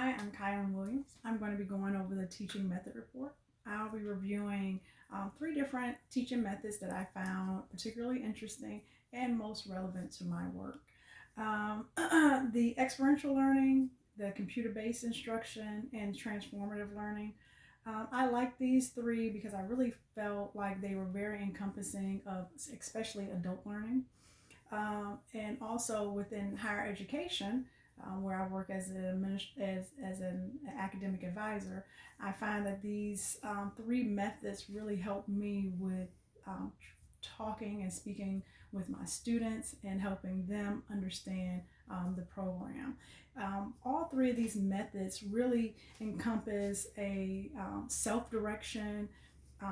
Hi, I'm Kyron Williams. I'm going to be going over the teaching method report. I'll be reviewing three different teaching methods that I found particularly interesting and most relevant to my work. The experiential learning, the computer based instruction, and transformative learning. I like these three because I really felt like they were very encompassing of especially adult learning. And also within higher education, where I work as as an academic advisor, I find that these three methods really help me with um, talking and speaking with my students and helping them understand the program. All three of these methods really encompass a self direction,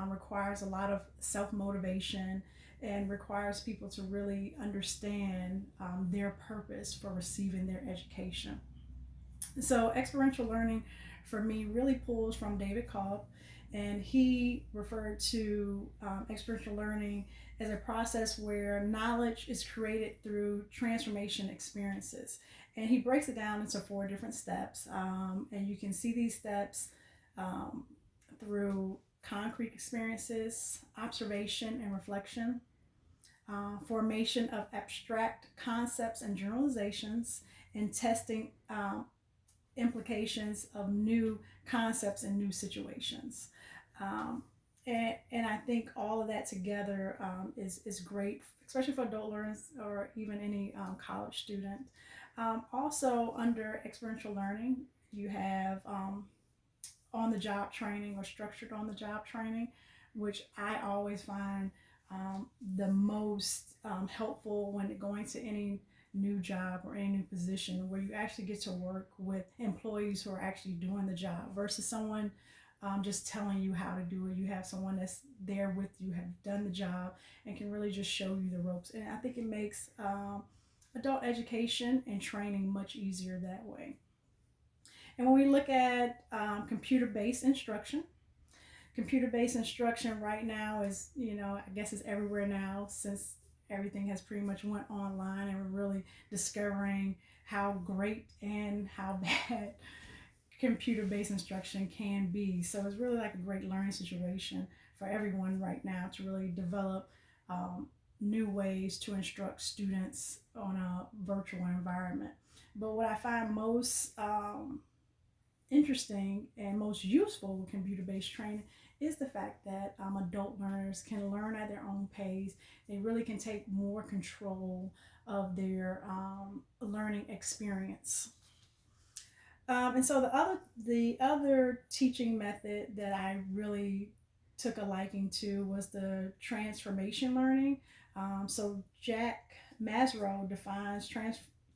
requires a lot of self motivation, and requires people to really understand their purpose for receiving their education. So, experiential learning for me really pulls from David Cobb, and he referred to experiential learning as a process where knowledge is created through transformation experiences. And he breaks it down into four different steps, and you can see these steps um, through concrete experiences, observation and reflection, formation of abstract concepts and generalizations, and testing implications of new concepts and new situations. Um, and I think all of that together is great, especially for adult learners or even any college student. Also, under experiential learning, you have on the job training or structured on the job training, which I always find the most helpful when going to any new job or any new position where you actually get to work with employees who are actually doing the job versus someone just telling you how to do it. You have someone that's there with you, have done the job, and can really just show you the ropes. And I think it makes adult education and training much easier that way. And when we look at computer-based instruction, computer-based instruction right now is, I guess it's everywhere now since everything has pretty much went online, and we're really discovering how great and how bad computer-based instruction can be. So it's really like a great learning situation for everyone right now to really develop new ways to instruct students on a virtual environment. But what I find most interesting and most useful with computer based training is the fact that adult learners can learn at their own pace. They really can take more control of their learning experience. And so the other teaching method that I really took a liking to was the transformation learning. So Jack Maslow defines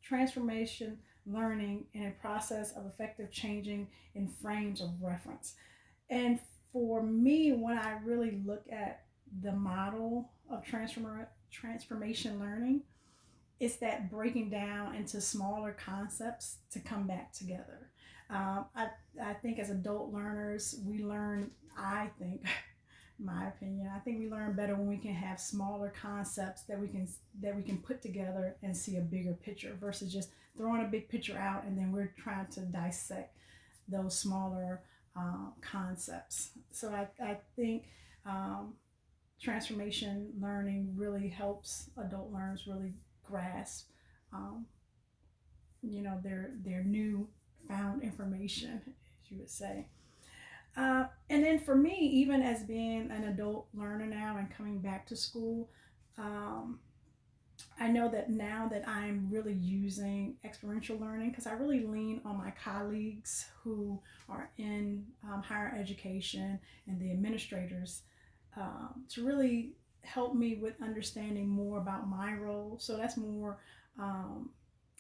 transformation learning in a process of effective changing in frames of reference. And for me, when I really look at the model of transformation learning, it's that breaking down into smaller concepts to come back together. Um, I, I think as adult learners, we learn, I think, my opinion, I think we learn better when we can have smaller concepts that we can put together and see a bigger picture versus just throwing a big picture out and then we're trying to dissect those smaller concepts. So I think um, transformation learning really helps adult learners really grasp, um, their new found information, as you would say. And then for me, even as being an adult learner now and coming back to school, um, I know that now that I'm really using experiential learning because I really lean on my colleagues who are in higher education and the administrators to really help me with understanding more about my role. So that's more um,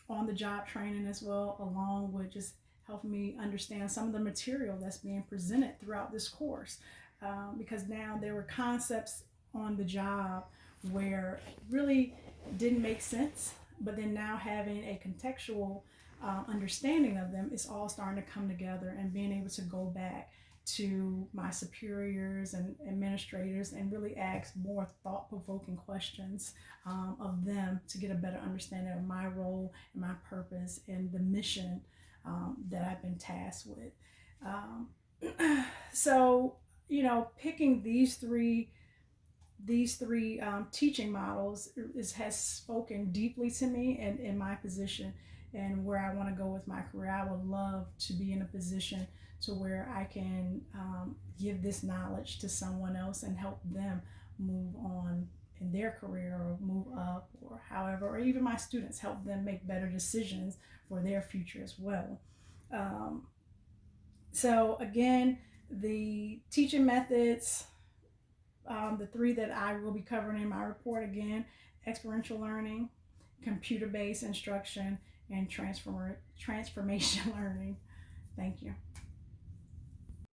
on the job training as well, along with just helping me understand some of the material that's being presented throughout this course. Because now there were concepts on the job where really didn't make sense, but then now having a contextual understanding of them, it's all starting to come together and being able to go back to my superiors and administrators and really ask more thought-provoking questions of them to get a better understanding of my role and my purpose and the mission that I've been tasked with. Um, so, picking these three teaching models has spoken deeply to me and in my position and where I want to go with my career. I would love to be in a position to where I can give this knowledge to someone else and help them move on in their career or move up or however, or even my students, help them make better decisions for their future as well. Um, so again, the teaching methods, the three that I will be covering in my report again: experiential learning, computer based instruction, and transformation learning. Thank you.